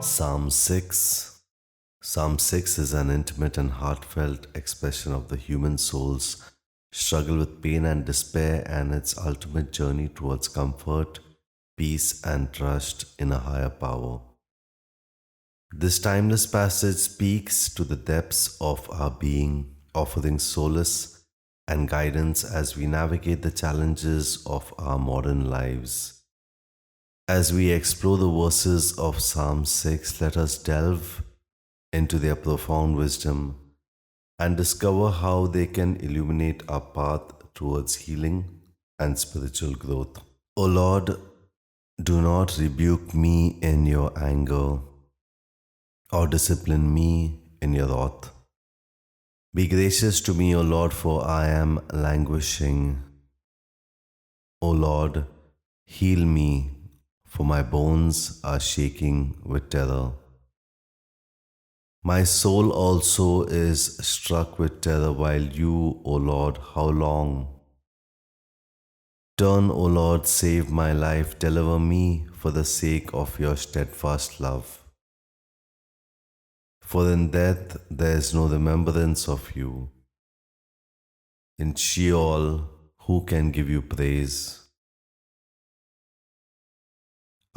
Psalm 6. Psalm 6 is an intimate and heartfelt expression of the human soul's struggle with pain and despair and its ultimate journey towards comfort, peace, and trust in a higher power. This timeless passage speaks to the depths of our being, offering solace and guidance as we navigate the challenges of our modern lives. As we explore the verses of Psalm 6, let us delve into their profound wisdom and discover how they can illuminate our path towards healing and spiritual growth. O Lord, do not rebuke me in your anger or discipline me in your wrath. Be gracious to me, O Lord, for I am languishing. O Lord, heal me, for my bones are shaking with terror. My soul also is struck with terror, while you, O Lord, how long? Turn, O Lord, save my life, deliver me for the sake of your steadfast love. For in death there is no remembrance of you. In Sheol, who can give you praise?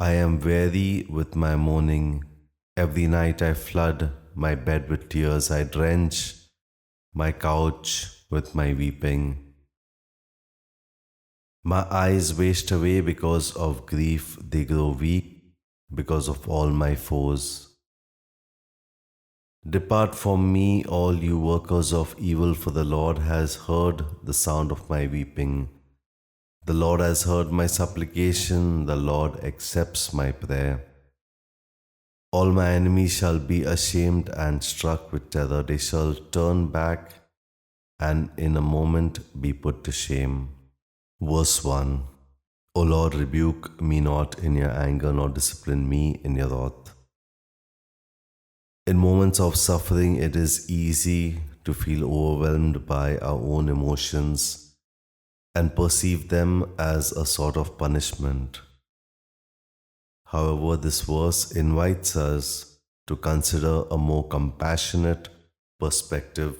I am weary with my mourning. Every night I flood my bed with tears. I drench my couch with my weeping. My eyes waste away because of grief. They grow weak because of all my foes. Depart from me, all you workers of evil, for the Lord has heard the sound of my weeping. The Lord has heard my supplication. The Lord accepts my prayer. All my enemies shall be ashamed and struck with terror. They shall turn back and in a moment be put to shame. Verse 1. O Lord, rebuke me not in your anger, nor discipline me in your wrath. In moments of suffering, it is easy to feel overwhelmed by our own emotions and perceive them as a sort of punishment. However, this verse invites us to consider a more compassionate perspective,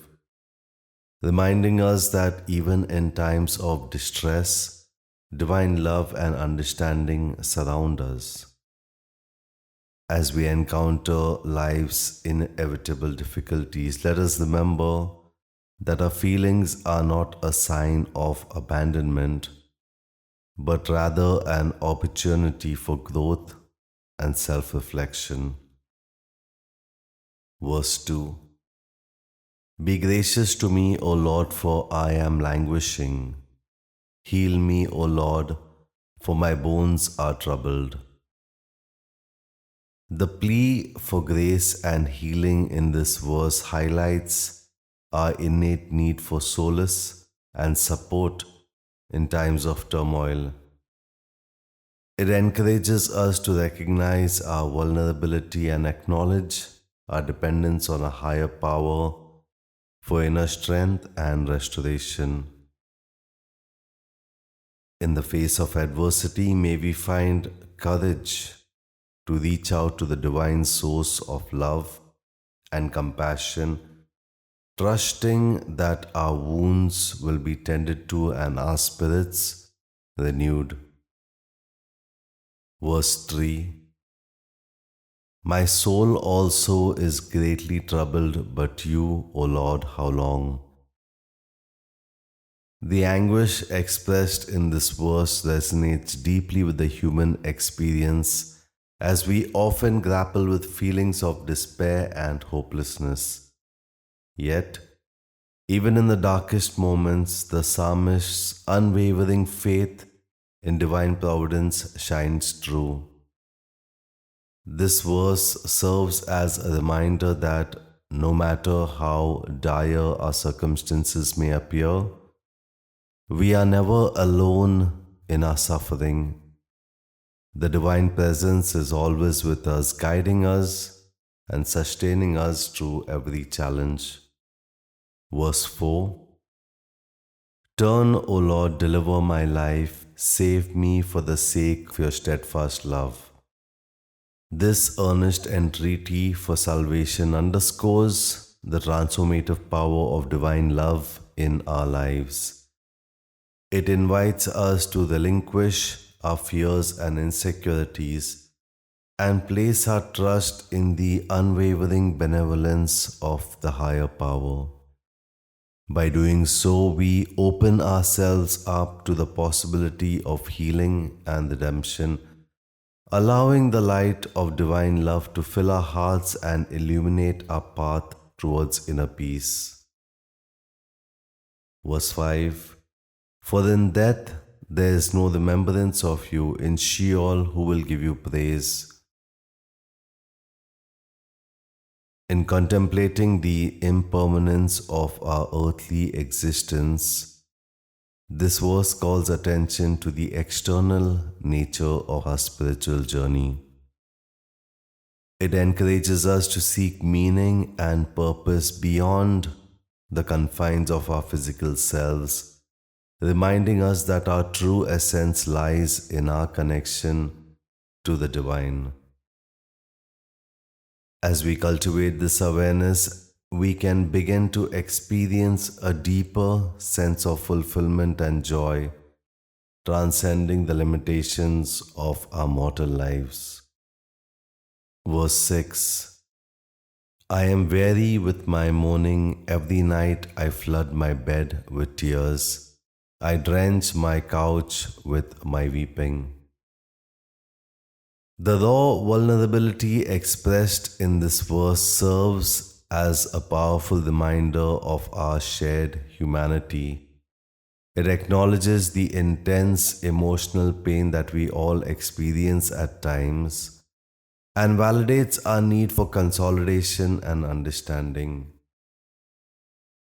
reminding us that even in times of distress, divine love and understanding surround us. As we encounter life's inevitable difficulties, let us remember that our feelings are not a sign of abandonment, but rather an opportunity for growth and self-reflection. Verse 2. Be gracious to me, O Lord, for I am languishing. Heal me, O Lord, for my bones are troubled. The plea for grace and healing in this verse highlights our innate need for solace and support in times of turmoil. It encourages us to recognize our vulnerability and acknowledge our dependence on a higher power for inner strength and restoration. In the face of adversity, may we find courage to reach out to the divine source of love and compassion, trusting that our wounds will be tended to and our spirits renewed. Verse 3. My soul also is greatly troubled, but you, O Lord, how long? The anguish expressed in this verse resonates deeply with the human experience, as we often grapple with feelings of despair and hopelessness. Yet, even in the darkest moments, the psalmist's unwavering faith in divine providence shines through. This verse serves as a reminder that no matter how dire our circumstances may appear, we are never alone in our suffering. The divine presence is always with us, guiding us and sustaining us through every challenge. Verse 4. Turn, O Lord, deliver my life, save me for the sake of your steadfast love. This earnest entreaty for salvation underscores the transformative power of divine love in our lives. It invites us to relinquish our fears and insecurities and place our trust in the unwavering benevolence of the higher power. By doing so, we open ourselves up to the possibility of healing and redemption, allowing the light of divine love to fill our hearts and illuminate our path towards inner peace. Verse 5. For in death there is no remembrance of you, in Sheol who will give you praise. In contemplating the impermanence of our earthly existence, this verse calls attention to the external nature of our spiritual journey. It encourages us to seek meaning and purpose beyond the confines of our physical selves, reminding us that our true essence lies in our connection to the divine. As we cultivate this awareness, we can begin to experience a deeper sense of fulfillment and joy, transcending the limitations of our mortal lives. Verse 6. I am weary with my mourning, every night I flood my bed with tears, I drench my couch with my weeping. The raw vulnerability expressed in this verse serves as a powerful reminder of our shared humanity. It acknowledges the intense emotional pain that we all experience at times and validates our need for consolidation and understanding.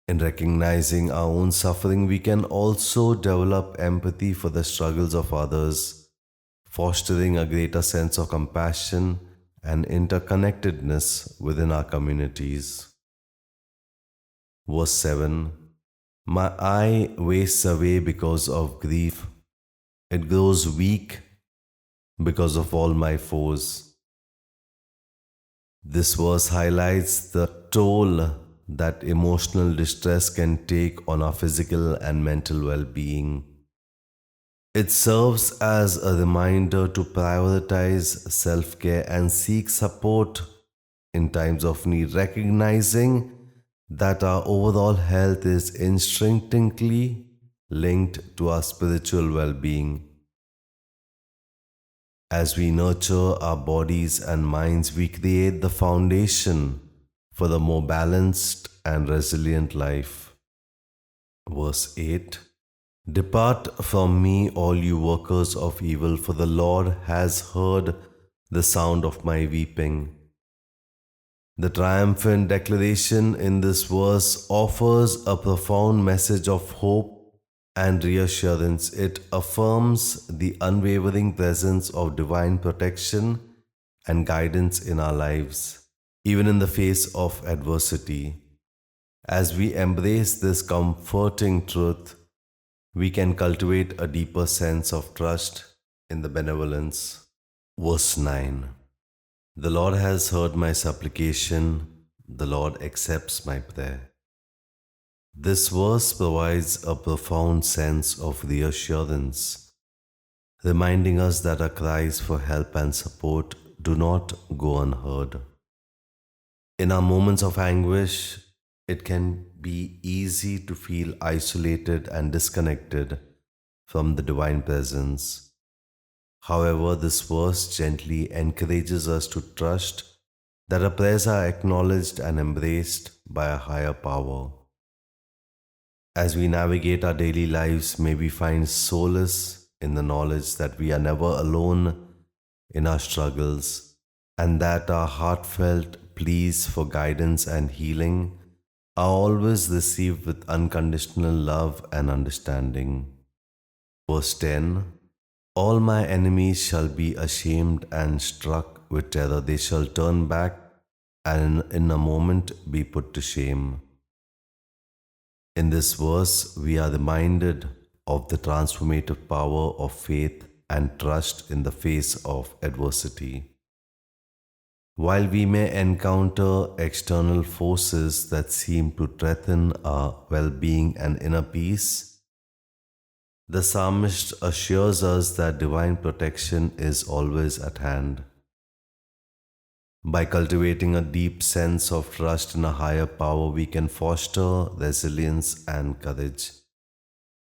In recognizing our own suffering, we can also develop empathy for the struggles of others, fostering a greater sense of compassion and interconnectedness within our communities. Verse 7. My eye wastes away because of grief. It grows weak because of all my foes. This verse highlights the toll that emotional distress can take on our physical and mental well-being. It serves as a reminder to prioritize self-care and seek support in times of need, recognizing that our overall health is intrinsically linked to our spiritual well-being. As we nurture our bodies and minds, we create the foundation for a more balanced and resilient life. Verse 8. Depart from me, all you workers of evil, for the Lord has heard the sound of my weeping. The triumphant declaration in this verse offers a profound message of hope and reassurance. It affirms the unwavering presence of divine protection and guidance in our lives, even in the face of adversity. As we embrace this comforting truth, we can cultivate a deeper sense of trust in the benevolence. Verse 9. The Lord has heard my supplication, the Lord accepts my prayer. This verse provides a profound sense of reassurance, reminding us that our cries for help and support do not go unheard. In our moments of anguish, it can be easy to feel isolated and disconnected from the divine presence. However, this verse gently encourages us to trust that our prayers are acknowledged and embraced by a higher power. As we navigate our daily lives, may we find solace in the knowledge that we are never alone in our struggles and that our heartfelt pleas for guidance and healing are always received with unconditional love and understanding. Verse 10. All my enemies shall be ashamed and struck with terror. They shall turn back and in a moment be put to shame. In this verse, we are reminded of the transformative power of faith and trust in the face of adversity. While we may encounter external forces that seem to threaten our well being and inner peace, the psalmist assures us that divine protection is always at hand. By cultivating a deep sense of trust in a higher power, we can foster resilience and courage,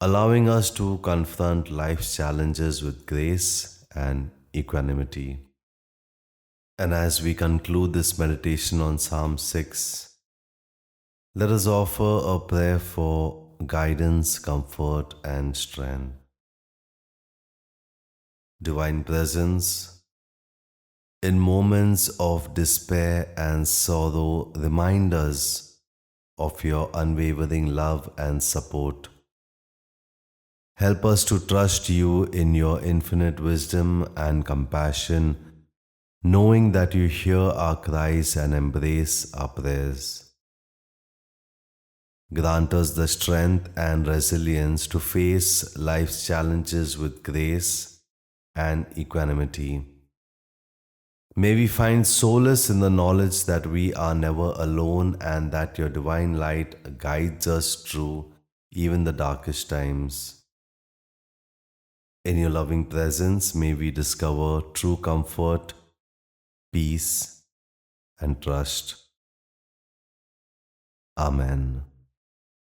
allowing us to confront life's challenges with grace and equanimity. And as we conclude this meditation on Psalm 6, let us offer a prayer for guidance, comfort, and strength. Divine Presence, in moments of despair and sorrow, remind us of your unwavering love and support. Help us to trust you in your infinite wisdom and compassion, knowing that you hear our cries and embrace our prayers. Grant us the strength and resilience to face life's challenges with grace and equanimity. May we find solace in the knowledge that we are never alone and that your divine light guides us through even the darkest times. In your loving presence, may we discover true comfort, peace, and trust. Amen.